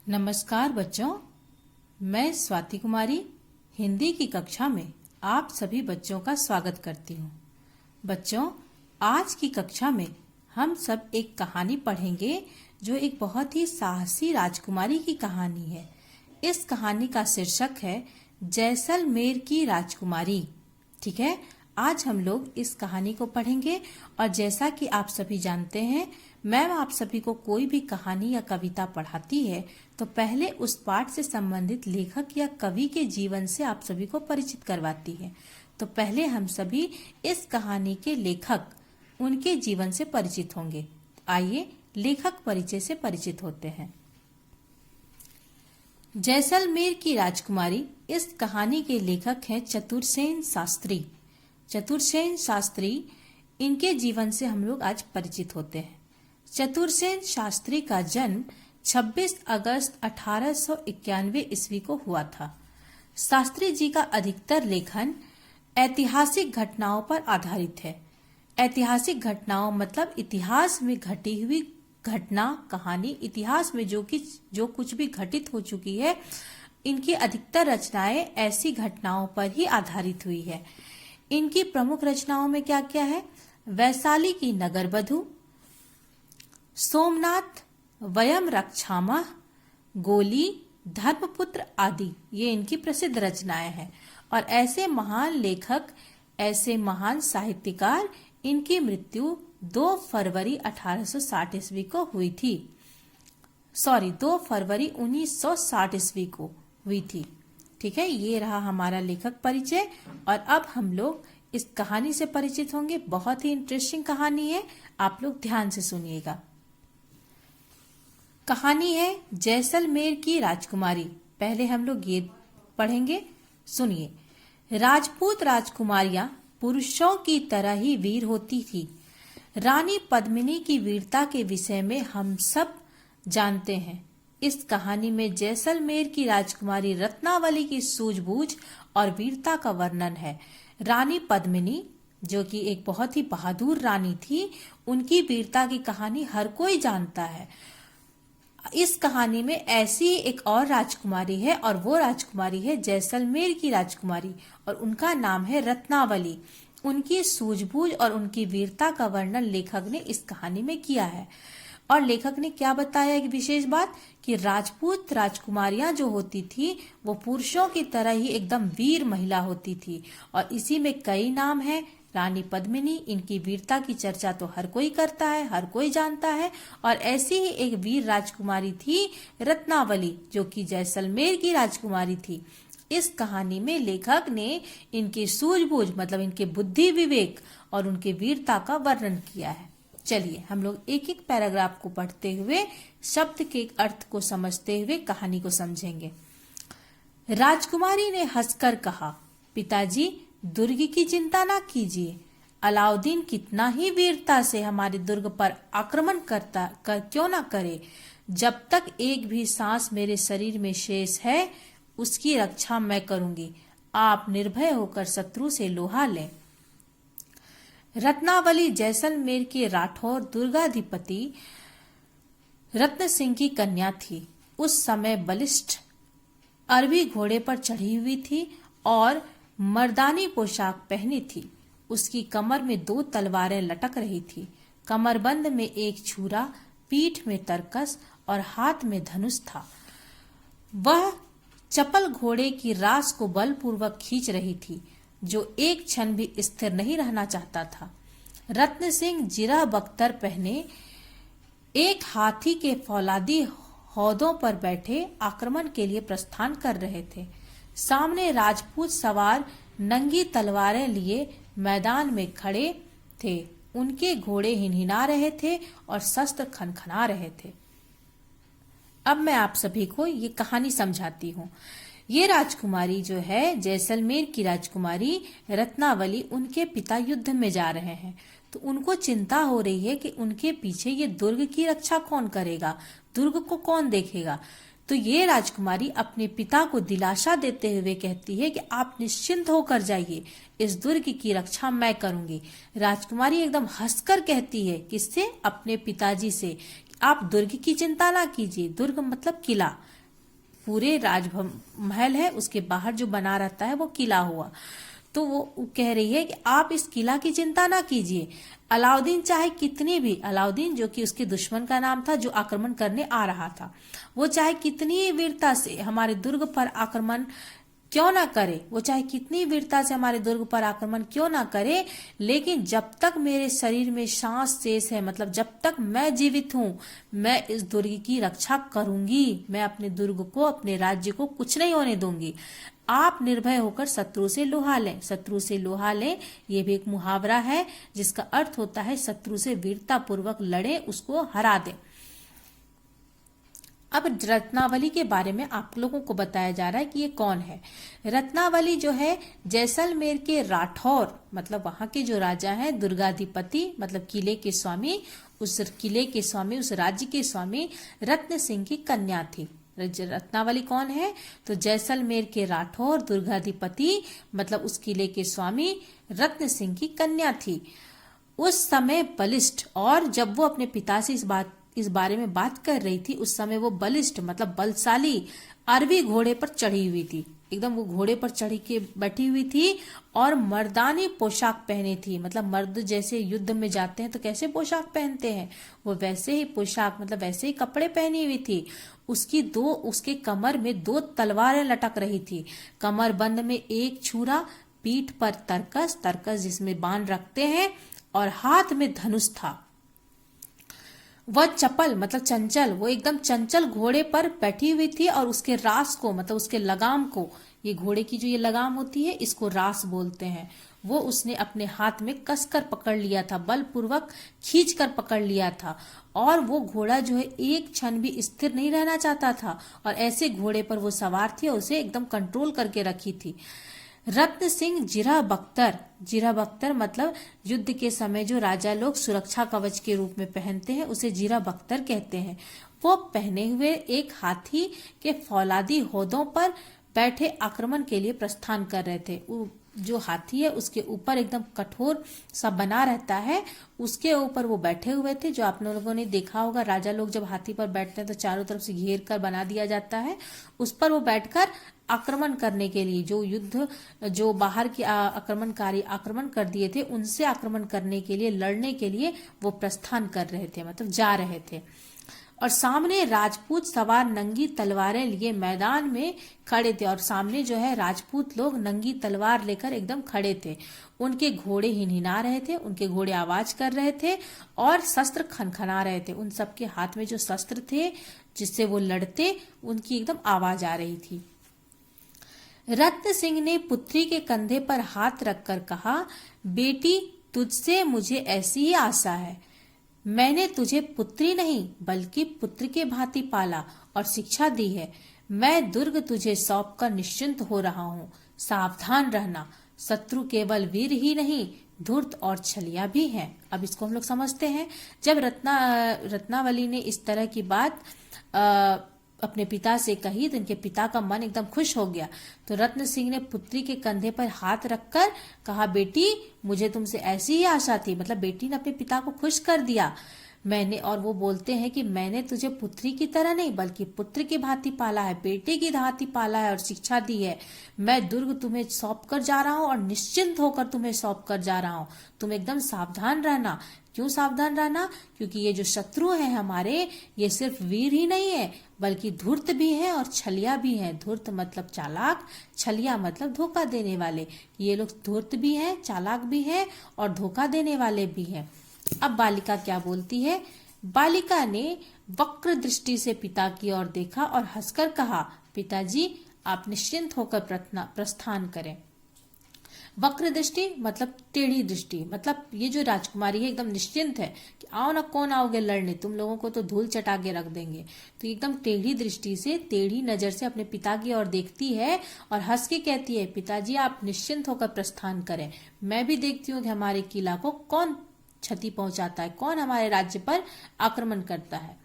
नमस्कार बच्चों, मैं स्वाति कुमारी हिंदी की कक्षा में आप सभी बच्चों का स्वागत करती हूँ। बच्चों, आज की कक्षा में हम सब एक कहानी पढ़ेंगे जो एक बहुत ही साहसी राजकुमारी की कहानी है। इस कहानी का शीर्षक है जैसलमेर की राजकुमारी। ठीक है, आज हम लोग इस कहानी को पढ़ेंगे और जैसा कि आप सभी जानते हैं, मैम आप सभी को कोई भी कहानी या कविता पढ़ाती है तो पहले उस पाठ से संबंधित लेखक या कवि के जीवन से आप सभी को परिचित करवाती है। तो पहले हम सभी इस कहानी के लेखक, उनके जीवन से परिचित होंगे। आइए लेखक परिचय से परिचित होते हैं। जैसलमेर की राजकुमारी इस कहानी के लेखक हैं चतुरसेन शास्त्री। चतुरसेन शास्त्री, इनके जीवन से हम लोग आज परिचित होते हैं। चतुरसेन शास्त्री का जन्म 26 अगस्त 1891 ईस्वी को हुआ था। शास्त्री जी का अधिकतर लेखन ऐतिहासिक घटनाओं पर आधारित है। ऐतिहासिक घटनाओं मतलब इतिहास में घटी हुई घटना, कहानी, इतिहास में जो कुछ भी घटित हो चुकी है, इनकी अधिकतर रचनाएं ऐसी घटनाओं पर ही आधारित हुई है। इनकी प्रमुख रचनाओं में क्या क्या है? वैशाली की नगरवधू, सोमनाथ, वयम रक्षामः, गोली, धर्मपुत्र आदि ये इनकी प्रसिद्ध रचनाएं हैं। और ऐसे महान लेखक, ऐसे महान साहित्यकार, इनकी मृत्यु 2 फरवरी 1860 ईस्वी को हुई थी। 2 फरवरी 1960 ईस्वी को हुई थी। ठीक है, ये रहा हमारा लेखक परिचय। और अब हम लोग इस कहानी से परिचित होंगे। बहुत ही इंटरेस्टिंग कहानी है, आप लोग ध्यान से सुनिएगा। कहानी है जैसलमेर की राजकुमारी। पहले हम लोग ये पढ़ेंगे, सुनिए। राजपूत राजकुमारियां पुरुषों की तरह ही वीर होती थी। रानी पद्मिनी की वीरता के विषय में हम सब जानते हैं। इस कहानी में जैसलमेर की राजकुमारी रत्नावली की सूझबूझ और वीरता का वर्णन है। रानी पद्मिनी, जो कि एक बहुत ही बहादुर रानी थी, उनकी वीरता की कहानी हर कोई जानता है। इस कहानी में ऐसी एक और राजकुमारी है और वो राजकुमारी है जैसलमेर की राजकुमारी और उनका नाम है रत्नावली। उनकी सूझबूझ और उनकी वीरता का वर्णन लेखक ने इस कहानी में किया है। और लेखक ने क्या बताया, एक विशेष बात, कि राजपूत राजकुमारियां जो होती थी वो पुरुषों की तरह ही एकदम वीर महिला होती थी। और इसी में कई नाम हैं। रानी पद्मिनी, इनकी वीरता की चर्चा तो हर कोई करता है, हर कोई जानता है। और ऐसी ही एक वीर राजकुमारी थी रत्नावली, जो कि जैसलमेर की राजकुमारी थी। इस कहानी में लेखक ने इनकी सूझबूझ मतलब इनके बुद्धि विवेक और उनके वीरता का वर्णन किया है। चलिए हम लोग एक एक पैराग्राफ को पढ़ते हुए शब्द के अर्थ को समझते हुए कहानी को समझेंगे। राजकुमारी ने हंसकर कहा, पिताजी दुर्ग की चिंता ना कीजिए। अलाउद्दीन कितना ही वीरता से हमारे दुर्ग पर आक्रमण क्यों ना करे, जब तक एक भी सांस मेरे शरीर में शेष है उसकी रक्षा मैं करूंगी। आप निर्भय होकर शत्रु से लोहा लें। रत्नावली जैसलमेर के राठौर दुर्गाधिपति रत्न सिंह की कन्या थी। उस समय बलिष्ठ अरबी घोड़े पर चढ़ी हुई थी और मर्दानी पोशाक पहनी थी। उसकी कमर में 2 तलवारें लटक रही थी। कमरबंद में एक छुरा, पीठ में तरकस और हाथ में धनुष था। वह चपल घोड़े की रास को बलपूर्वक खींच रही थी, जो एक क्षण भी स्थिर नहीं रहना चाहता था। रत्न सिंह जिरा बख्तर पहने एक हाथी के फौलादी हौदों पर बैठे आक्रमण के लिए प्रस्थान कर रहे थे। सामने राजपूत सवार नंगी तलवारें लिए मैदान में खड़े थे। उनके घोड़े हिनहिना रहे थे और शस्त्र खनखना रहे थे। अब मैं आप सभी को ये कहानी समझाती हूँ। ये राजकुमारी जो है जैसलमेर की राजकुमारी रत्नावली, उनके पिता युद्ध में जा रहे हैं तो उनको चिंता हो रही है कि उनके पीछे ये दुर्ग की रक्षा कौन करेगा, दुर्ग को कौन देखेगा। तो ये राजकुमारी अपने पिता को दिलासा देते हुए कहती है कि आप निश्चिंत होकर जाइए, इस दुर्ग की रक्षा मैं करूंगी। राजकुमारी एकदम हंसकर कहती है, किससे? अपने पिताजी से। आप दुर्ग की चिंता ना कीजिए। दुर्ग मतलब किला, पूरे राजमहल है, उसके बाहर जो बना रहता है वो किला हुआ। तो वो कह रही है कि आप इस किला की चिंता ना कीजिए। अलाउद्दीन चाहे कितनी भी, अलाउद्दीन जो कि उसके दुश्मन का नाम था जो आक्रमण करने आ रहा था, वो चाहे कितनी वीरता से हमारे दुर्ग पर आक्रमण क्यों ना करे, वो चाहे कितनी वीरता से हमारे दुर्ग पर आक्रमण क्यों ना करे, लेकिन जब तक मेरे शरीर में सांस शेष है, मतलब जब तक मैं जीवित हूं, मैं इस दुर्ग की रक्षा करूंगी। मैं अपने दुर्ग को, अपने राज्य को कुछ नहीं होने दूंगी। आप निर्भय होकर शत्रु से लोहा लें। शत्रु से लोहा लें, ये भी एक मुहावरा है जिसका अर्थ होता है शत्रु से वीरता पूर्वक लड़े, उसको हरा दें। अब रत्नावली के बारे में आप लोगों को बताया जा रहा है कि ये कौन है। रत्नावली जो है जैसलमेर के राठौर, मतलब वहां के जो राजा हैं, दुर्गाधिपति मतलब किले के स्वामी, उस किले के स्वामी, उस राज्य के स्वामी रत्न सिंह की कन्या थी। रत्नावली कौन है? तो जैसलमेर के राठौर दुर्गाधिपति मतलब उस किले के स्वामी रत्न सिंह की कन्या थी। उस समय बलिष्ठ, और जब वो अपने पिता से इस बारे में बात कर रही थी, उस समय वो बलिष्ठ मतलब बलशाली अरबी घोड़े पर चढ़ी हुई थी। एकदम वो घोड़े पर चढ़ी के बैठी हुई थी और मर्दानी पोशाक पहनी थी। मतलब मर्द जैसे युद्ध में जाते हैं तो कैसे पोशाक पहनते हैं, वो वैसे ही पोशाक मतलब वैसे ही कपड़े पहनी हुई थी। उसके कमर में 2 तलवारें लटक रही थी। कमर बंद में एक छुरा, पीठ पर तरकस जिसमें बाण रखते हैं, और हाथ में धनुष था। वह चपल मतलब चंचल, वो एकदम चंचल घोड़े पर बैठी हुई थी और उसके रास को मतलब उसके लगाम को, ये घोड़े की जो ये लगाम होती है इसको रास बोलते हैं, वो उसने अपने हाथ में कसकर पकड़ लिया था, बलपूर्वक खींचकर पकड़ लिया था। और वो घोड़ा जो है एक क्षण भी स्थिर नहीं रहना चाहता था, और ऐसे घोड़े पर वो सवार थी और उसे एकदम कंट्रोल करके रखी थी। रत्न सिंह जिरा बख्तर मतलब युद्ध के समय जो राजा लोग सुरक्षा कवच के रूप में पहनते हैं उसे जिरा बख्तर कहते हैं। वो पहने हुए एक हाथी के फौलादी होदों पर बैठे आक्रमण के लिए प्रस्थान कर रहे थे। जो हाथी है उसके ऊपर एकदम कठोर सा बना रहता है, उसके ऊपर वो बैठे हुए थे। जो आप लोगों ने देखा होगा, राजा लोग जब हाथी पर बैठते हैं तो चारों तरफ से घेर कर बना दिया जाता है, उस पर वो बैठकर आक्रमण करने के लिए, जो बाहर के आक्रमणकारी आक्रमण कर दिए थे उनसे आक्रमण करने के लिए, लड़ने के लिए वो प्रस्थान कर रहे थे, मतलब जा रहे थे। और सामने राजपूत सवार नंगी तलवारें लिए मैदान में खड़े थे, और सामने जो है राजपूत लोग नंगी तलवार लेकर एकदम खड़े थे। उनके घोड़े हिनहिना रहे थे, उनके घोड़े आवाज कर रहे थे और शस्त्र खनखना रहे थे। उन सबके हाथ में जो शस्त्र थे जिससे वो लड़ते, उनकी एकदम आवाज आ रही थी। रत्न सिंह ने पुत्री के कंधे पर हाथ रखकर कहा, बेटी तुझसे मुझे ऐसी ही आशा है। मैंने तुझे पुत्री नहीं बल्कि पुत्र के भांति पाला और शिक्षा दी है। मैं दुर्ग तुझे सौंप कर निश्चिंत हो रहा हूँ। सावधान रहना, शत्रु केवल वीर ही नहीं धूर्त और छलिया भी हैं। अब इसको हम लोग समझते हैं। जब रत्नावली ने इस तरह की बात अपने पिता से कही तो इनके पिता का मन एकदम खुश हो गया। तो रत्न सिंह ने पुत्री के कंधे पर हाथ रखकर कहा, बेटी मुझे तुमसे ऐसी ही आशा थी। मतलब बेटी ने अपने पिता को खुश कर दिया। और वो बोलते हैं कि मैंने तुझे पुत्री की तरह नहीं बल्कि पुत्र की भांति पाला है, बेटे की भांति पाला है और शिक्षा दी है। मैं दुर्ग तुम्हें सौंप कर जा रहा हूँ और निश्चिंत होकर तुम्हें सौंप कर जा रहा हूँ। तुम एकदम सावधान रहना। क्यों सावधान रहना? क्योंकि ये जो शत्रु हैं हमारे, ये सिर्फ वीर ही नहीं है बल्कि धूर्त भी है और छलिया भी है। धूर्त मतलब चालाक, छलिया मतलब धोखा देने वाले। ये लोग धूर्त भी हैं, चालाक भी हैं और धोखा देने वाले भी हैं। अब बालिका क्या बोलती है? बालिका ने वक्र दृष्टि से पिता की ओर देखा और हंसकर कहा, पिताजी आप निश्चिंत होकर प्रस्थान करें। वक्र दृष्टि मतलब टेढ़ी दृष्टि, मतलब ये जो राजकुमारी है एकदम निश्चिंत है कि आओ ना, कौन आओगे लड़ने, तुम लोगों को तो धूल चटा के रख देंगे। तो एकदम टेढ़ी दृष्टि से, टेढ़ी नजर से अपने पिता की ओर देखती है और हंस के कहती है, पिताजी आप निश्चिंत होकर प्रस्थान करें। मैं भी देखती हूँ कि हमारे किला को कौन क्षति पहुंचाता है, कौन हमारे राज्य पर आक्रमण करता है।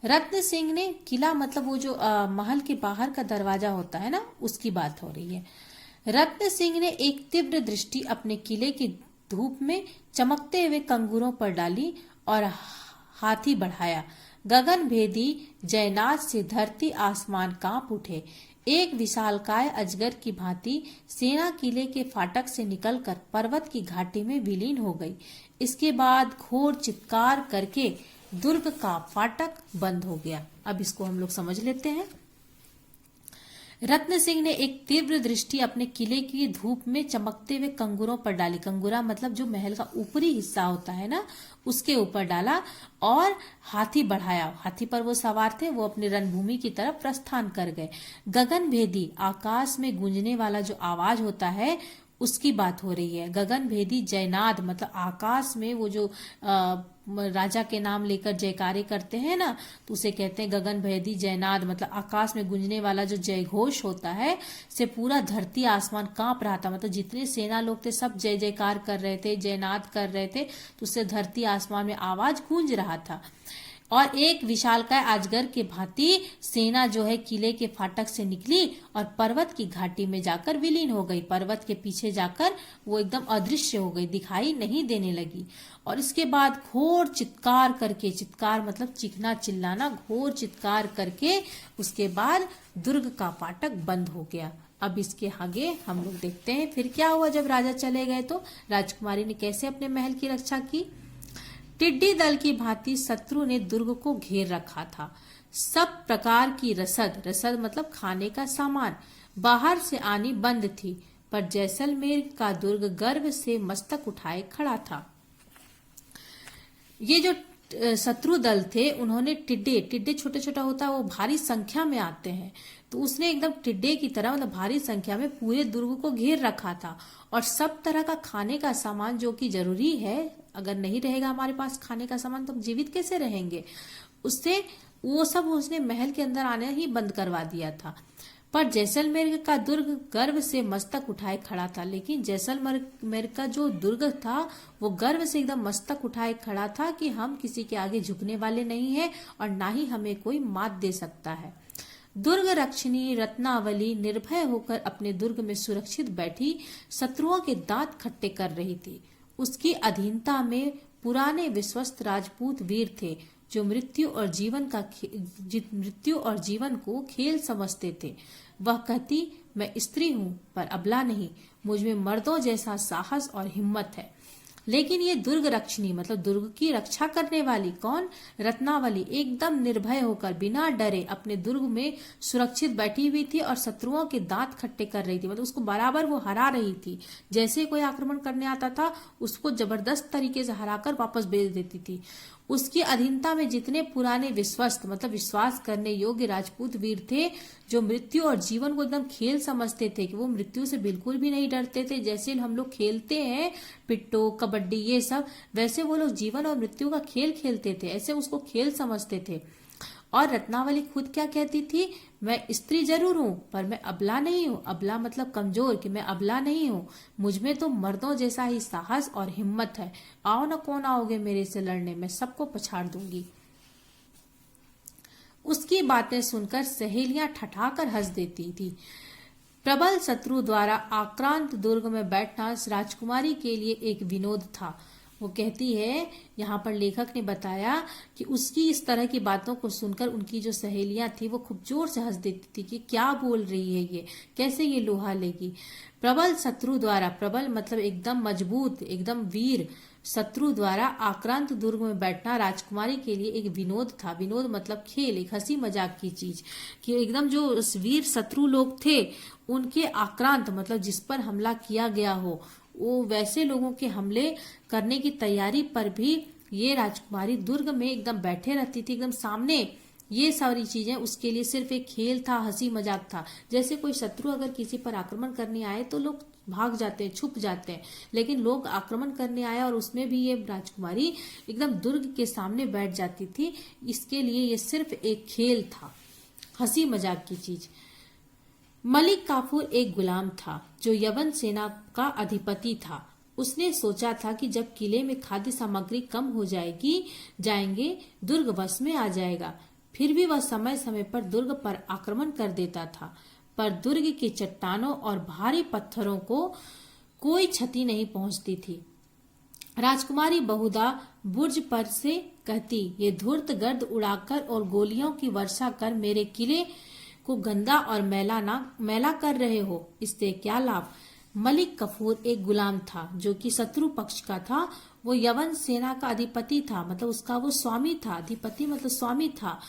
रत्न सिंह ने, किला मतलब वो जो महल के बाहर का दरवाजा होता है ना, उसकी बात हो रही है। रत्न सिंह ने एक तीव्र दृष्टि अपने किले की धूप में चमकते हुए कंगूरों पर डाली और हाथी बढ़ाया। गगन भेदी जयनाद से धरती आसमान कांप उठे। एक विशालकाय अजगर की भांति सेना किले के फाटक से निकलकर पर्वत की घाटी में विलीन हो गई। इसके बाद घोर चित्कार करके दुर्ग का फाटक बंद हो गया। अब इसको हम लोग समझ लेते हैं। रत्न सिंह ने एक तीव्र दृष्टि अपने किले की धूप में चमकते हुए कंगुरों पर डाली। कंगुरा मतलब जो महल का ऊपरी हिस्सा होता है ना, उसके ऊपर डाला और हाथी बढ़ाया। हाथी पर वो सवार थे, वो अपनी रणभूमि की तरफ प्रस्थान कर गए। गगन भेदी आकाश में गूंजने वाला जो आवाज होता है उसकी बात हो रही है। गगन भेदी जयनाद मतलब आकाश में वो जो राजा के नाम लेकर जयकारे करते हैं ना, तो उसे कहते हैं गगन भेदी जयनाद। मतलब आकाश में गूंजने वाला जो जय घोष होता है से पूरा धरती आसमान कांप रहा था। मतलब जितने सेना लोग थे सब जय जयकार कर रहे थे, जयनाद कर रहे थे, तो उससे धरती आसमान में आवाज गूंज रहा था। और एक विशालकाय अजगर के भांति सेना जो है किले के फाटक से निकली और पर्वत की घाटी में जाकर विलीन हो गई। पर्वत के पीछे जाकर वो एकदम अदृश्य हो गई, दिखाई नहीं देने लगी। और इसके बाद घोर चित्कार करके, चित्कार मतलब चीखना चिल्लाना, घोर चित्कार करके उसके बाद दुर्ग का फाटक बंद हो गया। अब इसके आगे हम लोग देखते हैं फिर क्या हुआ जब राजा चले गए तो राजकुमारी ने कैसे अपने महल की रक्षा की। टिड्डी दल की भांति शत्रु ने दुर्ग को घेर रखा था। सब प्रकार की रसद, रसद मतलब खाने का सामान, बाहर से आनी बंद थी, पर जैसलमेर का दुर्ग गर्व से मस्तक उठाए खड़ा था। ये जो शत्रु दल थे उन्होंने टिड्डे छोटे छोटा होता है, वो भारी संख्या में आते हैं, तो उसने एकदम टिड्डे की तरह मतलब भारी संख्या में पूरे दुर्ग को घेर रखा था। और सब तरह का खाने का सामान जो कि जरूरी है, अगर नहीं रहेगा हमारे पास खाने का सामान तो हम जीवित कैसे रहेंगे, उससे वो सब उसने महल के अंदर आने ही बंद करवा दिया था। पर जैसलमेर का दुर्ग गर्व से मस्तक उठाए खड़ा था। लेकिन जैसलमेर का जो दुर्ग था वो गर्व से एकदम मस्तक उठाए खड़ा था कि हम किसी के आगे झुकने वाले नहीं हैं और ना ही हमें कोई मात दे सकता है। दुर्ग रक्षिणी रत्नावली निर्भय होकर अपने दुर्ग में सुरक्षित बैठी शत्रुओं के दांत खट्टे कर रही थी। उसकी अधीनता में पुराने विश्वस्त राजपूत वीर थे जो मृत्यु और जीवन को खेल समझते थे। वह कहती, मैं स्त्री हूं पर अबला नहीं, मुझ में मर्दों जैसा साहस और हिम्मत है। लेकिन ये दुर्ग रक्षिणी मतलब दुर्ग की रक्षा करने वाली कौन, रत्नावली, एकदम निर्भय होकर बिना डरे अपने दुर्ग में सुरक्षित बैठी हुई थी और शत्रुओं के दांत खट्टे कर रही थी। मतलब उसको बराबर वो हरा रही थी। जैसे कोई आक्रमण करने आता था उसको जबरदस्त तरीके से हराकर वापस भेज देती थी। उसकी अधीनता में जितने पुराने विश्वस्त मतलब विश्वास करने योग्य राजपूत वीर थे जो मृत्यु और जीवन को एकदम खेल समझते थे, कि वो मृत्यु से बिल्कुल भी नहीं डरते थे। जैसे हम लोग खेलते हैं पिट्टो कबड्डी ये सब, वैसे वो लोग जीवन और मृत्यु का खेल खेलते थे, ऐसे उसको खेल समझते थे। और रत्नावली खुद क्या कहती थी, मैं स्त्री जरूर हूं पर मैं अबला नहीं हूं। अबला मतलब कमजोर, कि मैं अबला नहीं हूं, मुझ में तो मर्दों जैसा ही साहस और हिम्मत है। आओ न कौन आओगे मेरे से लड़ने, मैं सबको पछाड़ दूंगी। उसकी बातें सुनकर सहेलियां ठठाकर हंस देती थी। प्रबल शत्रु द्वारा आक्रांत दुर्ग में बैठना राजकुमारी के लिए एक विनोद था। वो कहती है, यहाँ पर लेखक ने बताया कि उसकी इस तरह की बातों को सुनकर उनकी जो सहेलियां थी वो खूब जोर से हंस देती थी कि क्या बोल रही है ये, कैसे ये लोहा लेगी। प्रबल शत्रु द्वारा, प्रबल मतलब एकदम मजबूत, एकदम वीर शत्रु द्वारा आक्रांत दुर्ग में बैठना राजकुमारी के लिए एक विनोद था। विनोद मतलब खेल, एक हंसी मजाक की चीज, कि एकदम जो वीर शत्रु लोग थे उनके आक्रांत मतलब जिस पर हमला किया गया हो, वो वैसे लोगों के हमले करने की तैयारी पर भी ये राजकुमारी दुर्ग में एकदम बैठे रहती थी, एकदम सामने। ये सारी चीजें उसके लिए सिर्फ एक खेल था, हंसी मजाक था। जैसे कोई शत्रु अगर किसी पर आक्रमण करने आए तो लोग भाग जाते हैं, छुप जाते हैं, लेकिन लोग आक्रमण करने आए और उसमें भी ये राजकुमारी एकदम दुर्ग के सामने बैठ जाती थी। इसके लिए ये सिर्फ एक खेल था, हंसी मजाक की चीज। मलिक काफूर एक गुलाम था जो यवन सेना का अधिपति था। उसने सोचा था कि जब किले में खाद्य सामग्री कम हो जाएंगे दुर्ग वश में आ जाएगा। फिर भी वह समय समय पर दुर्ग पर आक्रमण कर देता था, पर दुर्ग के चट्टानों और भारी पत्थरों को कोई क्षति नहीं पहुंचती थी। राजकुमारी बहुधा बुर्ज पर से कहती, ये धूर्त गर्द उड़ाकर और गोलियों की वर्षा कर मेरे किले को गंदा और मैला कर रहे हो, इससे क्या लाभ। मलिक कफूर एक गुलाम था जो कि शत्रु पक्ष का था। वो यवन सेना का अधिपति था, मतलब उसका वो स्वामी था। अधिपति मतलब स्वामी था।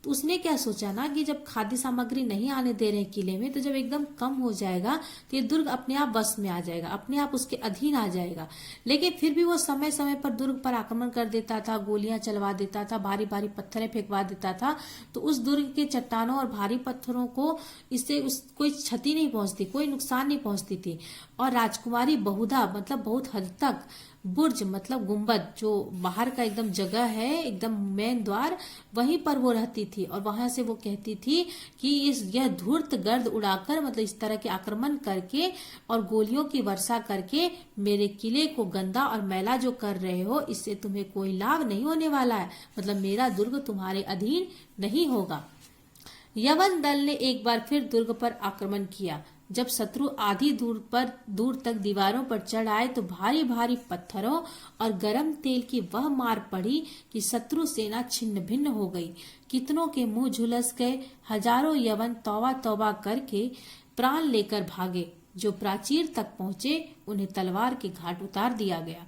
तो उसने क्या सोचा ना कि जब खाद्य सामग्री नहीं आने दे रहे किले में, तो जब एकदम कम हो जाएगा तो ये दुर्ग अपने आप वश में आ जाएगा, अपने आप उसके अधीन आ जाएगा। लेकिन फिर भी वो समय समय पर दुर्ग पर आक्रमण कर देता था, गोलियां चलवा देता था, भारी भारी पत्थरें फेंकवा देता था। तो उस दुर्ग के चट्टानों और भारी पत्थरों को इससे कोई क्षति नहीं पहुंचती, कोई नुकसान नहीं पहुंचती थी। और राजकुमारी बहुधा मतलब बहुत हद तक, बुर्ज मतलब गुंबद, जो बाहर का एकदम जगह है, एकदम मेन द्वार, वहीं पर वो रहती थी। और वहां से वो कहती थी कि यह धूर्त गर्द उड़ाकर, मतलब इस तरह के आक्रमण करके और गोलियों की वर्षा करके मेरे किले को गंदा और मैला जो कर रहे हो, इससे तुम्हें कोई लाभ नहीं होने वाला है। मतलब मेरा दुर्ग तुम्हारे अधीन नहीं होगा। यवन दल ने एक बार फिर दुर्ग पर आक्रमण किया। जब शत्रु आधी दूर तक दीवारों पर चढ़ आए तो भारी भारी पत्थरों और गरम तेल की वह मार पड़ी कि शत्रु सेना छिन्न भिन्न हो गई। कितनों के मुंह झुलस गए। हजारों यवन तौबा तौबा करके प्राण लेकर भागे। जो प्राचीर तक पहुंचे उन्हें तलवार के घाट उतार दिया गया।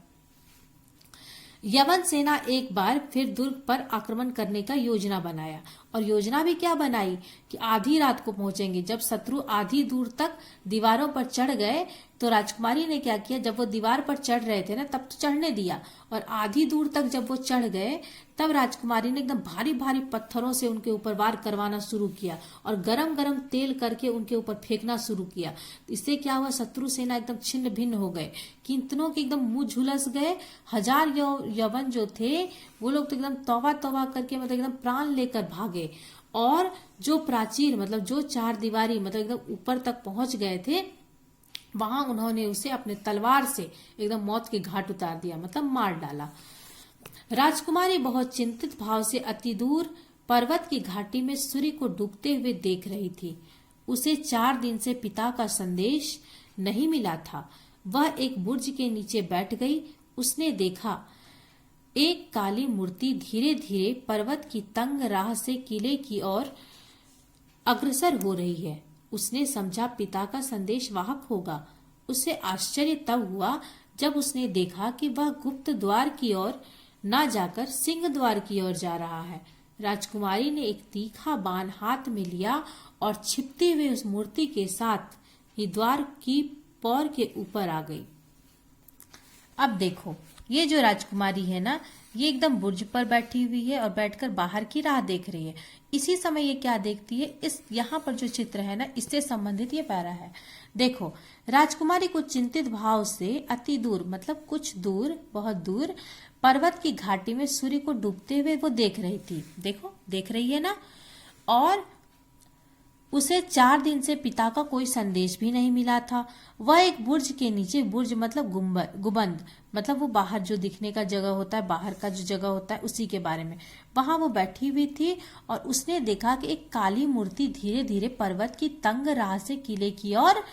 यवन सेना एक बार फिर दुर्ग पर आक्रमण करने का योजना बनाया। और योजना भी क्या बनाई कि आधी रात को पहुंचेंगे। जब शत्रु आधी दूर तक दीवारों पर चढ़ गए तो राजकुमारी ने क्या किया, जब वो दीवार पर चढ़ रहे थे ना, तब तो चढ़ने दिया। और आधी दूर तक जब वो चढ़ गए तब राजकुमारी ने एकदम भारी भारी पत्थरों से उनके ऊपर वार करवाना शुरू किया और गरम गरम तेल करके उनके ऊपर फेंकना शुरू किया। इससे क्या हुआ, शत्रु सेना एकदम छिन्न भिन्न हो गए। कितनों के एकदम मुंह झुलस गए। हजार यवन जो थे वो लोग तो एकदम तौबा तौबा करके मतलब एकदम प्राण लेकर भागे। और जो प्राचीर मतलब जो चार दीवारी मतलब एकदम ऊपर तक पहुंच गए थे, वहां उन्होंने उसे अपने तलवार से एकदम मौत के घाट उतार दिया, मतलब मार डाला। राजकुमारी बहुत चिंतित भाव से अति दूर पर्वत की घाटी में सूर्य को डूबते हुए देख रही थी। उसे 4 दिन से पिता का संदेश नहीं मिला था। वह एक बुर्ज के नीचे बैठ गई। उसने देखा एक काली मूर्ति धीरे धीरे पर्वत की तंग राह से किले की ओर अग्रसर हो रही है। उसने समझा पिता का संदेश वाहक होगा। उसे आश्चर्य तब हुआ जब उसने देखा कि वह गुप्त द्वार की ओर न जाकर सिंह द्वार की ओर जा रहा है। राजकुमारी ने एक तीखा बाण हाथ में लिया और छिपते हुए उस मूर्ति के साथ ही द्वार की पौर के ऊपर आ गई। अब देखो, ये जो राजकुमारी है ना, ये एकदम बुर्ज पर बैठी हुई है और बैठकर बाहर की राह देख रही है। इसी समय ये क्या देखती है, इस यहाँ पर जो चित्र है ना, इससे संबंधित ये पैरा है। देखो, राजकुमारी कुछ चिंतित भाव से अति दूर मतलब कुछ दूर, बहुत दूर पर्वत की घाटी में सूर्य को डूबते हुए वो देख रही थी। देखो, देख रही है ना। और उसे 4 दिन से पिता का कोई संदेश भी नहीं मिला था। वह एक बुर्ज के नीचे, बुर्ज मतलब गुबंद मतलब वो बाहर जो दिखने का जगह होता है, बाहर का जो जगह होता है, उसी के बारे में, वहां वो बैठी हुई थी। और उसने देखा कि एक काली मूर्ति धीरे धीरे पर्वत की तंग राह से किले की ओर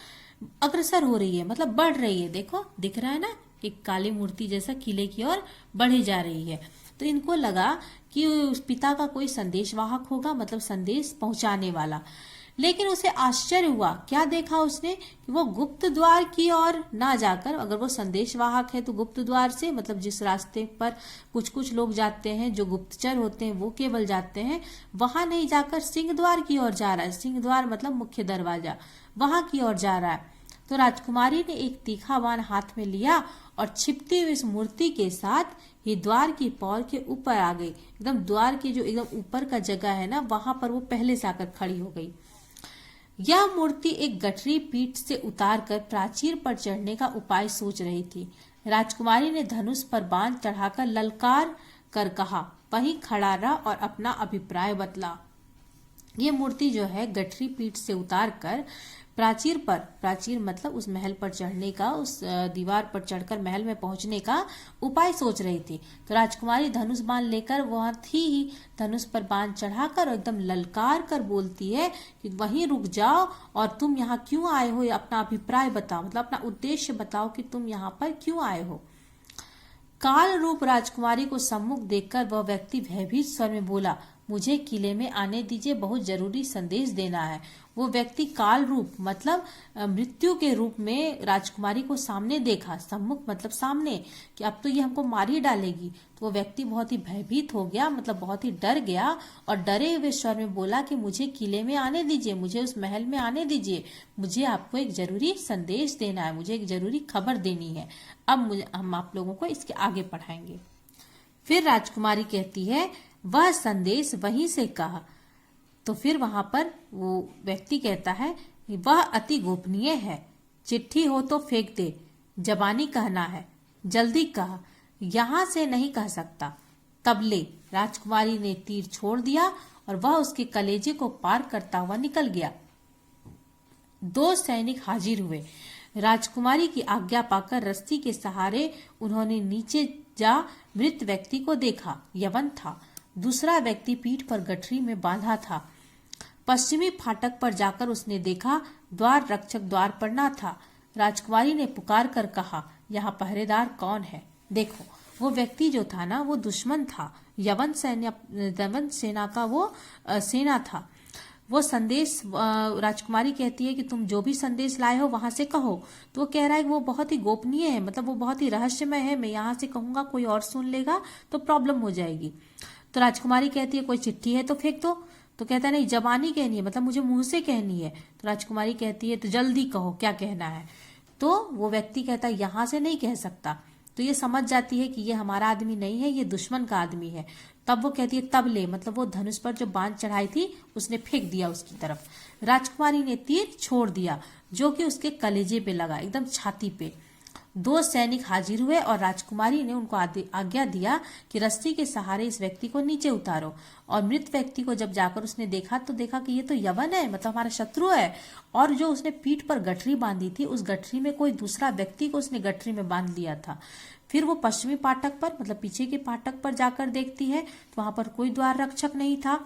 अग्रसर हो रही है, मतलब बढ़ रही है। देखो, दिख रहा है ना, एक काली मूर्ति जैसा किले की ओर बढ़ी जा रही है। तो इनको लगा कि उस पिता का कोई संदेश वाहक होगा, मतलब संदेश पहुंचाने वाला। लेकिन उसे आश्चर्य हुआ। क्या देखा उसने कि वो गुप्त द्वार की ओर ना जाकर, अगर वो संदेशवाहक है तो गुप्त द्वार से, मतलब जिस रास्ते पर कुछ कुछ लोग जाते हैं, जो गुप्तचर होते हैं वो केवल जाते हैं, वहां नहीं जाकर सिंह द्वार की ओर जा रहा है। सिंह द्वार मतलब मुख्य दरवाजा, वहां की ओर जा रहा है। तो राजकुमारी ने एक तीखा बाण हाथ में लिया और छिपती हुई इस मूर्ति के साथ ही द्वार की पौर के ऊपर आ गई। एकदम द्वार की जो एकदम ऊपर का जगह है ना, वहां पर वो पहले से आकर खड़ी हो गई। यह मूर्ति एक गठरी पीठ से उतारकर प्राचीर पर चढ़ने का उपाय सोच रही थी। राजकुमारी ने धनुष पर बाण चढ़ाकर ललकार कर कहा, वहीं खड़ा रहा और अपना अभिप्राय बतला। ये मूर्ति जो है गठरी पीठ से उतारकर प्राचीर मतलब उस महल पर चढ़ने का, उस दीवार पर चढ़कर महल में पहुंचने का उपाय सोच रही थी। तो राजकुमारी धनुष बाण लेकर वहां थी ही, धनुष पर बाण चढ़ाकर एकदम ललकार कर बोलती है कि वहीं रुक जाओ और तुम यहाँ क्यों आए हो, अपना अभिप्राय बताओ, मतलब अपना उद्देश्य बताओ कि तुम यहाँ पर क्यों आए हो। काल रूप राजकुमारी को सम्मुख देखकर वह व्यक्ति भयभीत स्वर में बोला, मुझे किले में आने दीजिए, बहुत जरूरी संदेश देना है। वो व्यक्ति काल रूप मतलब मृत्यु के रूप में राजकुमारी को सामने देखा, सम्मुख मतलब सामने, कि अब तो ये हमको मार ही डालेगी। तो वो व्यक्ति बहुत ही भयभीत हो गया, मतलब बहुत ही डर गया और डरे हुए स्वर में बोला कि मुझे किले में आने दीजिए, मुझे उस महल में आने दीजिए, मुझे आपको एक जरूरी संदेश देना है, मुझे एक जरूरी खबर देनी है। अब हम आप लोगों को इसके आगे पढ़ाएंगे। फिर राजकुमारी कहती है, वह संदेश वहीं से कहा। तो फिर वहां पर वो व्यक्ति कहता है, वह अति गोपनीय है, चिट्ठी हो तो फेंक दे, जबानी कहना है, जल्दी कह, यहां से नहीं कह सकता। तब ले राजकुमारी ने तीर छोड़ दिया और वह उसके कलेजे को पार करता हुआ निकल गया। 2 सैनिक हाजिर हुए। राजकुमारी की आज्ञा पाकर रस्सी के सहारे उन्होंने नीचे जा मृत व्यक्ति को देखा। यवन था। दूसरा व्यक्ति पीठ पर गठरी में बांधा था। पश्चिमी फाटक पर जाकर उसने देखा द्वार रक्षक द्वार पर न था। राजकुमारी ने पुकार कर कहा, यहाँ पहरेदार कौन है? देखो, वो व्यक्ति जो था ना, वो दुश्मन था, यवन सेना का वो सेना था। वो संदेश राजकुमारी कहती है कि तुम जो भी संदेश लाए हो वहां से कहो। तो वो कह रहा है कि वो बहुत ही गोपनीय है, मतलब वो बहुत ही रहस्यमय है, मैं यहाँ से कहूंगा कोई और सुन लेगा तो प्रॉब्लम हो जाएगी। तो राजकुमारी कहती है, कोई चिट्ठी है तो फेंक दो। तो कहता है, नहीं, जबानी कहनी है, मतलब मुझे मुंह से कहनी है। तो राजकुमारी कहती है, तो जल्दी कहो क्या कहना है। तो वो व्यक्ति कहता है, यहां से नहीं कह सकता। तो ये समझ जाती है कि ये हमारा आदमी नहीं है, ये दुश्मन का आदमी है। तब वो कहती है, तब ले, मतलब वो धनुष पर जो बांध चढ़ाई थी उसने फेंक दिया उसकी तरफ। राजकुमारी ने तीर छोड़ दिया जो कि उसके कलेजे पे लगा, एकदम छाती पे। 2 सैनिक हाजिर हुए और राजकुमारी ने उनको आज्ञा दिया कि रस्सी के सहारे इस व्यक्ति को नीचे उतारो। और मृत व्यक्ति को जब जाकर उसने देखा तो देखा कि ये तो यवन है, मतलब हमारा शत्रु है। और जो उसने पीठ पर गठरी बांधी थी, उस गठरी में कोई दूसरा व्यक्ति को उसने गठरी में बांध लिया था। फिर वो पश्चिमी फाटक पर, मतलब पीछे के फाटक पर जाकर देखती है तो वहां पर कोई द्वार रक्षक नहीं था।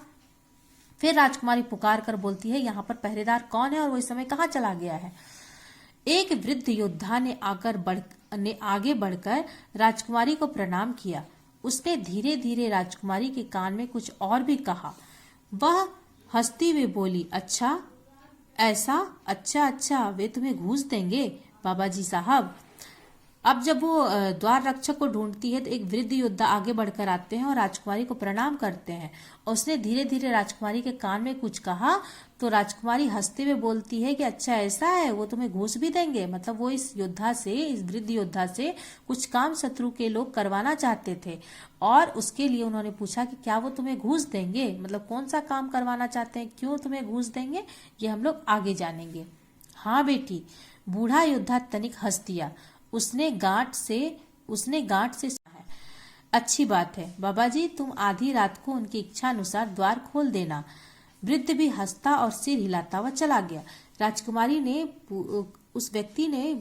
फिर राजकुमारी पुकार कर बोलती है, यहाँ पर पहरेदार कौन है और वो इस समय कहाँ चला गया है? एक वृद्ध योद्धा ने आगे बढ़कर राजकुमारी को प्रणाम किया। उसने धीरे धीरे राजकुमारी के कान में कुछ और भी कहा। वह हंसती हुई बोली, अच्छा ऐसा, अच्छा, वे तुम्हें घूस देंगे बाबा जी साहब। अब जब वो द्वार रक्षक को ढूंढती है तो एक वृद्ध योद्धा आगे बढ़कर आते हैं और राजकुमारी को प्रणाम करते हैं। और उसने धीरे धीरे राजकुमारी के कान में कुछ कहा तो राजकुमारी हंसते हुए बोलती है कि अच्छा ऐसा है, वो तुम्हें घूस भी देंगे। मतलब वो इस वृद्ध योद्धा से कुछ काम शत्रु के लोग करवाना चाहते थे और उसके लिए उन्होंने पूछा कि क्या वो तुम्हें घूस देंगे, मतलब कौन सा काम करवाना चाहते हैं, क्यों तुम्हें घूस देंगे, ये हम लोग आगे जानेंगे। हाँ बेटी, बूढ़ा योद्धा तनिक हंस दिया। उसने गांठ से है, अच्छी बात है बाबा जी, तुम आधी रात को उनकी इच्छा अनुसार द्वार खोल देना। वृद्ध भी हंसता और सिर हिलाता हुआ चला गया।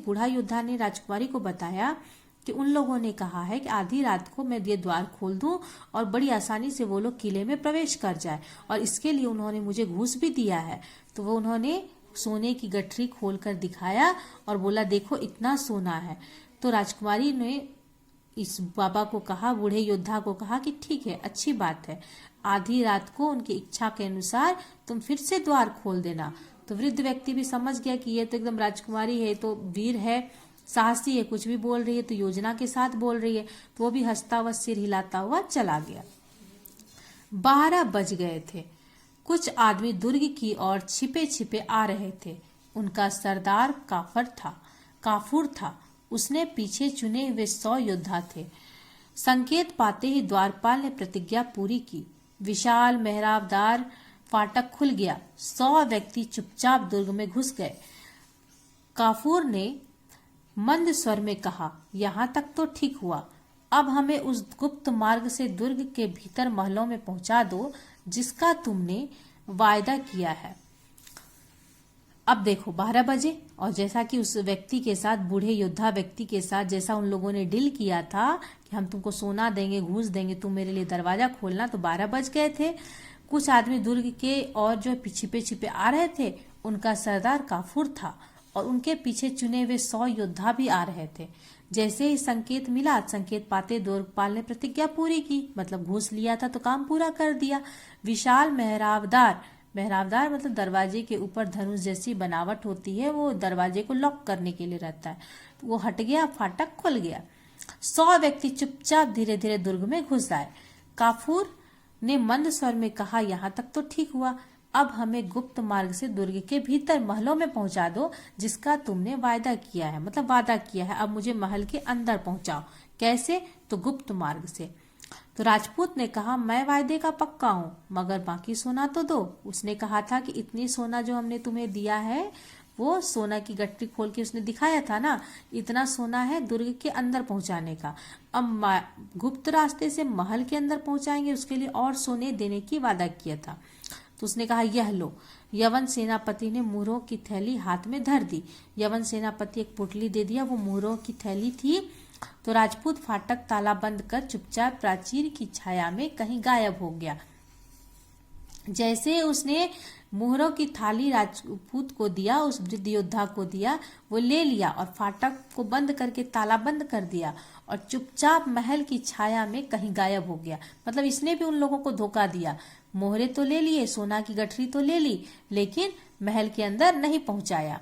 बूढ़ा योद्धा ने राजकुमारी को बताया कि उन लोगों ने कहा है कि आधी रात को मैं ये द्वार खोल दूं और बड़ी आसानी से वो लोग किले में प्रवेश कर जाए, और इसके लिए उन्होंने मुझे घूस भी दिया है। तो वो उन्होंने सोने की गठरी खोलकर दिखाया और बोला, देखो इतना सोना है। तो राजकुमारी ने इस बाबा को कहा, बूढ़े योद्धा को कहा कि ठीक है, अच्छी बात है, आधी रात को उनकी इच्छा के अनुसार तुम फिर से द्वार खोल देना। तो वृद्ध व्यक्ति भी समझ गया कि ये तो एकदम राजकुमारी है, तो वीर है, साहसी है, कुछ भी बोल रही है तो योजना के साथ बोल रही है। तो वो भी हंसता हुआ सिर हिलाता हुआ चला गया। 12 बज गए थे। कुछ आदमी दुर्ग की ओर छिपे छिपे आ रहे थे। उनका सरदार काफूर था। उसने पीछे चुने हुए 100 योद्धा थे। संकेत पाते ही द्वारपाल ने प्रतिज्ञा पूरी की। विशाल मेहराबदार फाटक खुल गया। 100 व्यक्ति चुपचाप दुर्ग में घुस गए। काफूर ने मंद स्वर में कहा, यहाँ तक तो ठीक हुआ, अब हमें उस गुप्त मार्ग से दुर्ग के भीतर महलों में पहुंचा दो जिसका तुमने वायदा किया है। अब देखो 12 बजे, और जैसा कि उस व्यक्ति के साथ, बूढ़े योद्धा व्यक्ति के साथ जैसा उन लोगों ने डील किया था कि हम तुमको सोना देंगे, घूस देंगे, तुम मेरे लिए दरवाजा खोलना, तो 12 बज गए थे। कुछ आदमी दुर्ग के और जो छिपे छिपे आ रहे थे, उनका सरदार काफूर था और उनके पीछे चुने हुए 100 योद्धा भी आ रहे थे। जैसे ही संकेत मिला, संकेत पाते दुर्गपाल ने प्रतिज्ञा पूरी की, मतलब घूस लिया था तो काम पूरा कर दिया। विशाल मेहराबदार, मेहराबदार मतलब दरवाजे के ऊपर धनुष जैसी बनावट होती है, वो दरवाजे को लॉक करने के लिए रहता है। तो वो हट गया, फाटक खुल गया। 100 व्यक्ति चुपचाप धीरे धीरे दुर्ग में घुस आए। काफूर ने मंद स्वर में कहा, यहाँ तक तो ठीक हुआ, अब हमें गुप्त मार्ग से दुर्ग के भीतर महलों में पहुंचा दो, जिसका तुमने वायदा किया है, मतलब वादा किया है। अब मुझे महल के अंदर पहुंचाओ। कैसे? तो गुप्त मार्ग से। तो राजपूत ने कहा, मैं वायदे का पक्का हूँ, मगर बाकी सोना तो दो। उसने कहा था कि इतनी सोना जो हमने तुम्हें दिया है, वो सोना की गठरी खोल के उसने दिखाया था ना, इतना सोना है दुर्ग के अंदर पहुंचाने का। अब गुप्त रास्ते से महल के अंदर पहुंचाएंगे, उसके लिए और सोने देने की वादा किया था। तो उसने कहा, यह लो। यवन सेनापति ने मुहरों की थैली हाथ में धर दी। यवन सेनापति एक पुटली दे दिया, वो मुहरों की थैली थी। तो राजपूत फाटक ताला बंद कर चुपचाप प्राचीर की छाया में कहीं गायब हो गया। जैसे उसने मुहरों की थाली राजपूत को दिया, उस वृद्ध योद्धा को दिया, वो ले लिया और फाटक को बंद करके ताला बंद कर दिया और चुपचाप महल की छाया में कहीं गायब हो गया। मतलब इसने भी उन लोगों को धोखा दिया। मोहरे तो ले लिए, सोना की गठरी तो ले ली, लेकिन महल के अंदर नहीं पहुंचाया।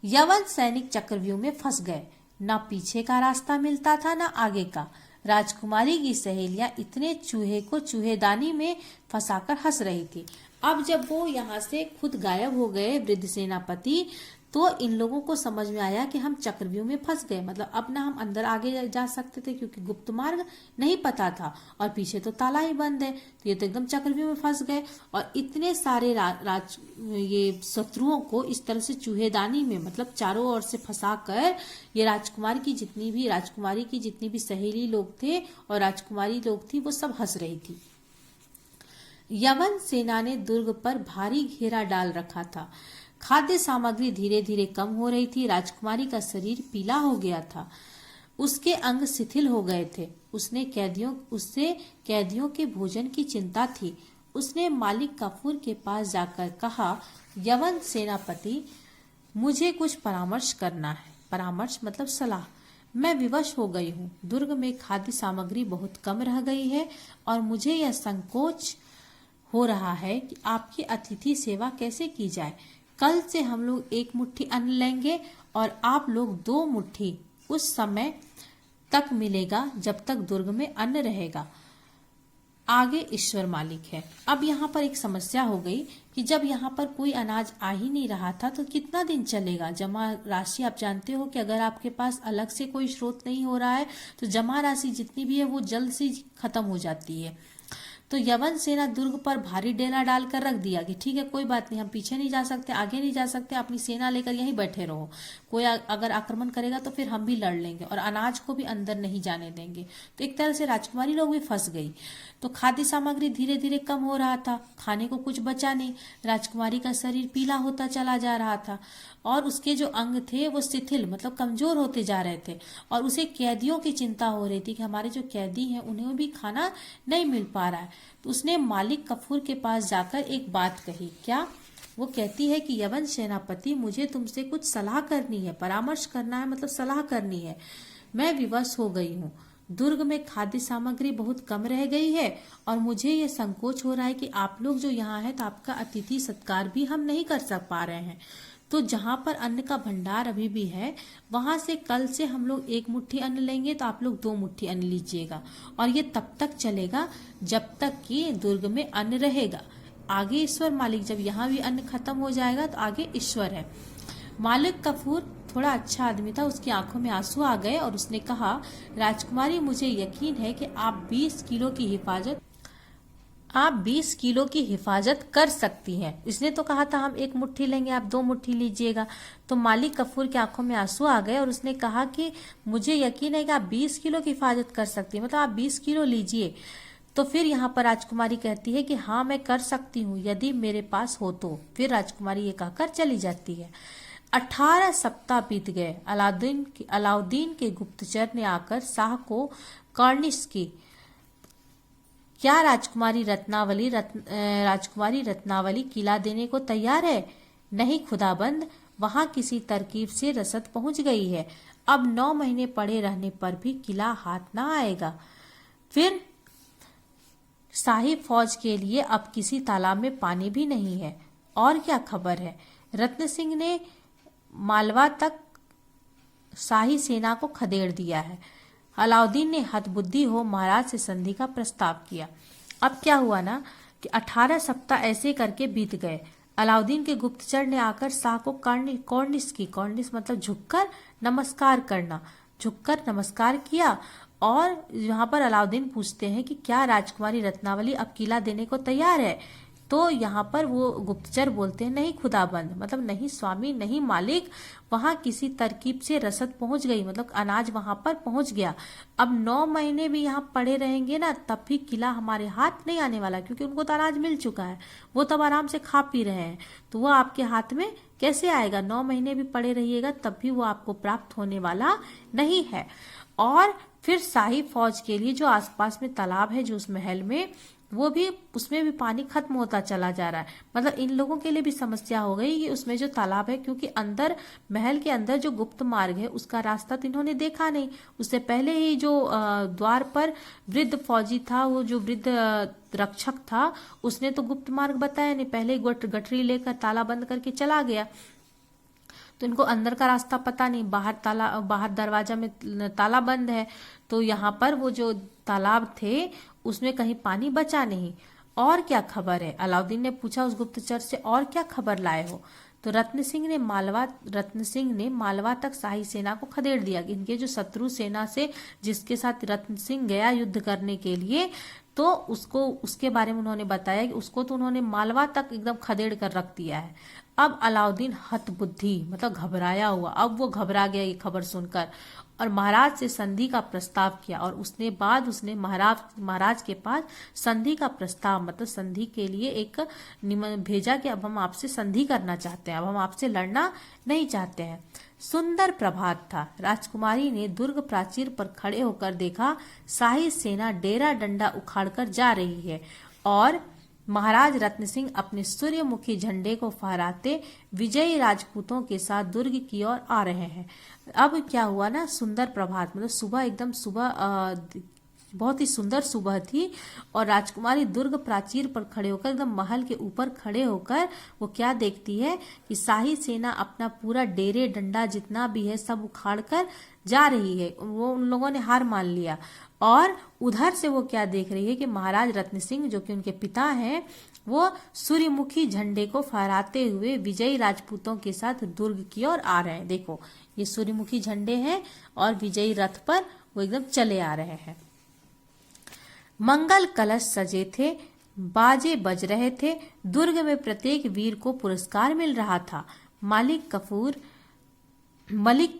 यवन सैनिक चक्रव्यूह में फंस गए। न पीछे का रास्ता मिलता था, न आगे का। राजकुमारी की सहेलियां इतने चूहे को चूहेदानी में फंसाकर हंस रही थी। अब जब वो यहाँ से खुद गायब हो गए वृद्ध सेनापति, तो इन लोगों को समझ में आया कि हम चक्रव्यूह में फंस गए। मतलब अब ना हम अंदर आगे जा सकते थे, क्योंकि गुप्त मार्ग नहीं पता था और पीछे तो ताला ही बंद है। तो ये तो एकदम चक्रव्यूह में फंस गए। और इतने सारे ये शत्रुओं को इस तरह से चूहेदानी में, मतलब चारों ओर से फंसाकर, ये राजकुमारी की जितनी भी सहेली लोग थे और राजकुमारी लोग थी, वो सब हंस रही थी। यवन सेना ने दुर्ग पर भारी घेरा डाल रखा था। खाद्य सामग्री धीरे धीरे कम हो रही थी। राजकुमारी का शरीर पीला हो गया था, उसके अंग शिथिल हो गए थे। उससे कैदियों के भोजन की चिंता थी। उसने मालिक काफूर के पास जाकर कहा, यवन सेनापति, मुझे कुछ परामर्श करना है। परामर्श मतलब सलाह। मैं विवश हो गई हूँ। दुर्ग में खाद्य सामग्री बहुत कम रह गई है और मुझे यह संकोच हो रहा है कि आपकी अतिथि सेवा कैसे की जाए। कल से हम लोग 1 मुट्ठी अन्न लेंगे और आप लोग 2 मुट्ठी उस समय तक मिलेगा जब तक दुर्ग में अन्न रहेगा। आगे ईश्वर मालिक है। अब यहाँ पर एक समस्या हो गई कि जब यहाँ पर कोई अनाज आ ही नहीं रहा था तो कितना दिन चलेगा जमा राशि। आप जानते हो कि अगर आपके पास अलग से कोई स्रोत नहीं हो रहा है तो जमा राशि जितनी भी है वो जल्द से खत्म हो जाती है। तो यवन सेना दुर्ग पर भारी डेरा डालकर रख दिया कि ठीक है, कोई बात नहीं, हम पीछे नहीं जा सकते, आगे नहीं जा सकते, अपनी सेना लेकर यहीं बैठे रहो। कोई अगर आक्रमण करेगा तो फिर हम भी लड़ लेंगे और अनाज को भी अंदर नहीं जाने देंगे। तो एक तरह से राजकुमारी लोग भी फंस गई। तो खाद्य सामग्री धीरे धीरे कम हो रहा था, खाने को कुछ बचा नहीं। राजकुमारी का शरीर पीला होता चला जा रहा था और उसके जो अंग थे वो शिथिल, मतलब कमजोर होते जा रहे थे। और उसे कैदियों की चिंता हो रही थी कि हमारे जो कैदी हैं उन्हें भी खाना नहीं मिल पा रहा है। तो उसने मालिक काफूर के पास जाकर एक बात कही। क्या? वो कहती है कि यवन सेनापति, मुझे तुमसे कुछ सलाह करनी है, परामर्श करना है, मतलब सलाह करनी है। मैं विवश हो गई हूँ। दुर्ग में खाद्य सामग्री बहुत कम रह गई है और मुझे ये संकोच हो रहा है कि आप लोग जो यहाँ है तो आपका अतिथि सत्कार भी हम नहीं कर सक पा रहे हैं। तो जहाँ पर अन्न का भंडार अभी भी है, वहां से कल से हम लोग 1 मुट्ठी अन्न लेंगे तो आप लोग 2 मुट्ठी अन्न लीजिएगा और ये तब तक चलेगा जब तक कि दुर्ग में अन्न रहेगा। आगे ईश्वर मालिक, जब यहाँ भी अन्न खत्म हो जाएगा तो आगे ईश्वर है। मालिक काफूर थोड़ा अच्छा आदमी था, उसकी आंखों में आंसू आ गए और उसने कहा, राजकुमारी, मुझे यकीन है कि आप 20 किलो की हिफाजत कर सकती हैं। इसने तो कहा था हम 1 मुट्ठी लेंगे, आप 2 मुट्ठी लीजिएगा। तो मालिक काफूर की आंखों में आंसू आ गए और उसने कहा कि मुझे यकीन है कि आप 20 किलो की हिफाजत कर सकती हैं, मतलब आप 20 किलो लीजिए। तो फिर यहाँ पर राजकुमारी कहती है कि हाँ, मैं कर सकती हूँ, यदि मेरे पास हो तो। फिर राजकुमारी ये कहकर चली जाती है। 18 सप्ताह बीत गए। अलाउद्दीन के गुप्तचर ने आकर शाह को कार्निश की। क्या राजकुमारी रत्नावली किला देने को तैयार है? नहीं खुदाबंद, वहां किसी तरकीब से रसद पहुंच गई है। अब 9 महीने पड़े रहने पर भी किला हाथ ना आएगा। फिर शाही फौज के लिए अब किसी तालाब में पानी भी नहीं है। और क्या खबर है? रत्न सिंह ने मालवा तक शाही सेना को खदेड़ दिया है। अलाउद्दीन ने हतबुद्धि हो महाराज से संधि का प्रस्ताव किया। अब क्या हुआ ना कि 18 सप्ताह ऐसे करके बीत गए। अलाउद्दीन के गुप्तचर ने आकर शाह को कॉर्निश मतलब झुककर नमस्कार करना, झुककर नमस्कार किया। और यहाँ पर अलाउद्दीन पूछते हैं कि क्या राजकुमारी रत्नावली अब किला देने को तैयार है? तो यहाँ पर वो गुप्तचर बोलते हैं नहीं खुदाबंद, मतलब नहीं स्वामी, नहीं मालिक, वहां किसी तरकीब से रसद पहुंच गई, मतलब अनाज वहां पर पहुंच गया। अब 9 महीने भी यहाँ पड़े रहेंगे ना तब भी किला हमारे हाथ नहीं आने वाला, क्योंकि उनको तो अनाज मिल चुका है, वो तब आराम से खा पी रहे हैं, तो वो आपके हाथ में कैसे आएगा? 9 महीने भी पड़े रहिएगा तब भी वो आपको प्राप्त होने वाला नहीं है। और फिर शाही फौज के लिए जो आसपास में तालाब है, जो उस महल में, वो भी, उसमें भी पानी खत्म होता चला जा रहा है। मतलब इन लोगों के लिए भी समस्या हो गई कि उसमें जो तालाब है, क्योंकि अंदर महल के अंदर जो गुप्त मार्ग है उसका रास्ता तो इन्होंने देखा नहीं। उससे पहले ही जो द्वार पर वृद्ध फौजी था, वो जो वृद्ध रक्षक था, उसने तो गुप्त मार्ग बताया नहीं, पहले गठरी लेकर ताला बंद करके चला गया। तो इनको अंदर का रास्ता पता नहीं, बाहर दरवाजा में ताला बंद है। तो यहाँ पर वो जो तालाब थे उसमें कहीं पानी बचा नहीं। और क्या खबर है? अलाउद्दीन ने पूछा उस गुप्तचर से, और क्या खबर लाए हो? तो रत्न सिंह ने मालवा तक शाही सेना को खदेड़ दिया। इनके जो शत्रु सेना से जिसके साथ रत्न सिंह गया युद्ध करने के लिए, तो उसके बारे में उन्होंने बताया कि उसको तो उन्होंने मालवा तक एकदम खदेड़ कर रख दिया है। अब अलाउद्दीन हतबुद्धि मतलब घबराया हुआ, अब वो घबरा गया ये खबर सुनकर, और महाराज से संधि का प्रस्ताव किया। और उसने महाराज के पास संधि का प्रस्ताव मतलब संधि के लिए एक निमंत्रण भेजा कि अब हम आपसे संधि करना चाहते हैं, अब हम आपसे लड़ना नहीं चाहते हैं। सुंदर प्रभात था। राजकुमारी ने दुर्ग प्राचीर पर खड़े होकर देखा, शाही सेना डेरा डंडा उखाड़कर जा रही है और महाराज रत्न सिंह अपने सूर्यमुखी झंडे को फहराते विजयी राजपूतों के साथ दुर्ग की ओर आ रहे हैं। अब क्या हुआ ना, सुंदर प्रभात मतलब सुबह, एकदम सुबह बहुत ही सुंदर सुबह थी, और राजकुमारी दुर्ग प्राचीर पर खड़े होकर, एकदम महल के ऊपर खड़े होकर वो क्या देखती है कि शाही सेना अपना पूरा डेरे डंडा जितना भी है सब उखाड़ कर जा रही है। वो उन लोगों ने हार मान लिया। और उधर से वो क्या देख रही है कि महाराज रत्न सिंह जो कि उनके पिता हैं, वो सूर्यमुखी झंडे को फहराते हुए विजयी राजपूतों के साथ दुर्ग की ओर आ रहे हैं। देखो ये सूर्यमुखी झंडे हैं और विजयी रथ पर वो एकदम चले आ रहे हैं। मंगल कलश सजे थे, बाजे बज रहे थे, दुर्ग में प्रत्येक वीर को पुरस्कार मिल रहा था। मलिक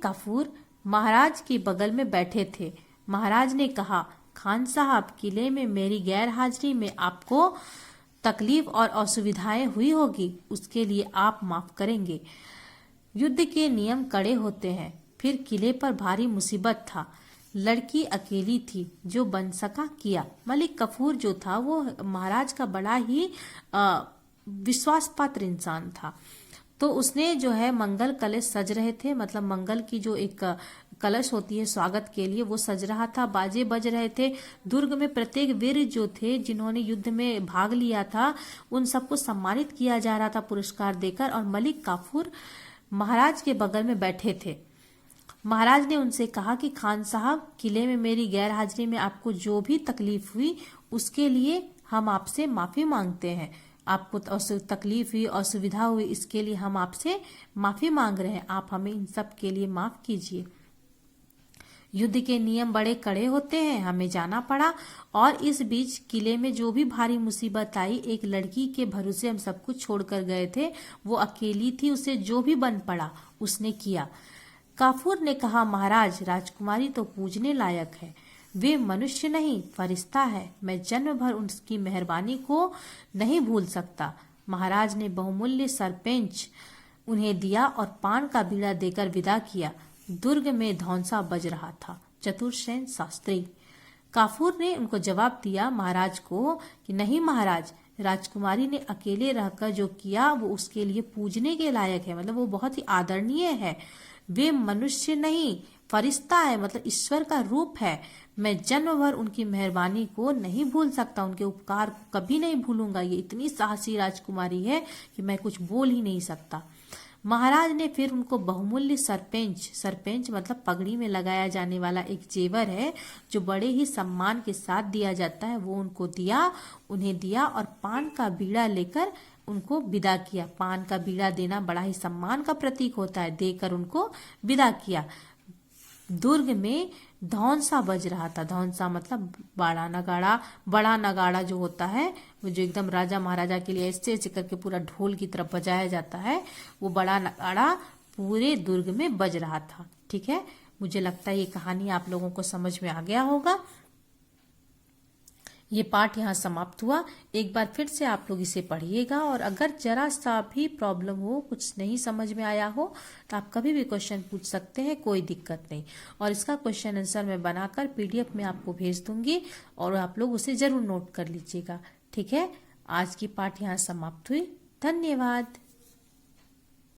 काफूर महाराज के बगल में बैठे थे। महाराज ने कहा, खान साहब, किले में मेरी गैर हाजिरी में आपको तकलीफ और असुविधाएं हुई होगी, उसके लिए आप माफ करेंगे। युद्ध के नियम कड़े होते हैं, फिर किले पर भारी मुसीबत था, लड़की अकेली थी, जो बन सका किया। मलिक काफूर जो था वो महाराज का बड़ा ही विश्वास पात्र इंसान था। तो उसने जो है मंगल कलश सज रहे थे, मतलब मंगल की जो एक कलश होती है स्वागत के लिए, वो सज रहा था, बाजे बज रहे थे। दुर्ग में प्रत्येक वीर जो थे जिन्होंने युद्ध में भाग लिया था, उन सबको सम्मानित किया जा रहा था पुरस्कार देकर। और मलिक काफूर महाराज के बगल में बैठे थे। महाराज ने उनसे कहा कि खान साहब, किले में मेरी गैर हाजिरी में आपको जो भी तकलीफ हुई उसके लिए हम आपसे माफी मांगते हैं। आपको तकलीफ हुई, असुविधा हुई, इसके लिए हम आपसे माफी मांग रहे हैं। आप हमें इन सब के लिए माफ कीजिए। युद्ध के नियम बड़े कड़े होते हैं, हमें जाना पड़ा, और इस बीच किले में जो भी भारी मुसीबत आई, एक लड़की के भरोसे हम सब कुछ छोड़कर गए थे, वो अकेली थी, उसे जो भी बन पड़ा उसने किया। काफूर ने कहा, महाराज, राजकुमारी तो पूजने लायक है, वे मनुष्य नहीं फरिश्ता है, मैं जन्म भर उसकी मेहरबानी को नहीं भूल सकता। महाराज ने बहुमूल्य सरपेंच उन्हें दिया और पान का बीड़ा देकर विदा किया। दुर्ग में धौंसा बज रहा था। चतुर्सेन शास्त्री। काफूर ने उनको जवाब दिया महाराज को कि नहीं महाराज, राजकुमारी ने अकेले रहकर जो किया वो उसके लिए पूजने के लायक है, मतलब वो बहुत ही आदरणीय है। वे मनुष्य नहीं फरिश्ता है, मतलब ईश्वर का रूप है। मैं जन्म भर उनकी मेहरबानी को नहीं भूल सकता, उनके उपकार को कभी नहीं भूलूंगा। ये इतनी साहसी राजकुमारी है कि मैं कुछ बोल ही नहीं सकता। महाराज ने फिर उनको बहुमूल्य सरपेंच मतलब पगड़ी में लगाया जाने वाला एक जेवर है जो बड़े ही सम्मान के साथ दिया जाता है, वो उन्हें दिया और पान का बीड़ा लेकर उनको विदा किया। पान का बीड़ा देना बड़ा ही सम्मान का प्रतीक होता है, देकर उनको विदा किया। दुर्ग में धौंसा बज रहा था। धौंसा मतलब बड़ा नगाड़ा जो होता है, वो जो एकदम राजा महाराजा के लिए ऐसे ऐसे करके पूरा ढोल की तरफ बजाया जाता है, वो बड़ा नगाड़ा पूरे दुर्ग में बज रहा था। ठीक है, मुझे लगता है ये कहानी आप लोगों को समझ में आ गया होगा। ये पाठ यहाँ समाप्त हुआ। एक बार फिर से आप लोग इसे पढ़िएगा, और अगर जरा सा भी प्रॉब्लम हो, कुछ नहीं समझ में आया हो, तो आप कभी भी क्वेश्चन पूछ सकते हैं, कोई दिक्कत नहीं। और इसका क्वेश्चन आंसर मैं बनाकर PDF में आपको भेज दूंगी, और आप लोग उसे जरूर नोट कर लीजिएगा। ठीक है, आज की पाठ यहाँ समाप्त हुई। धन्यवाद।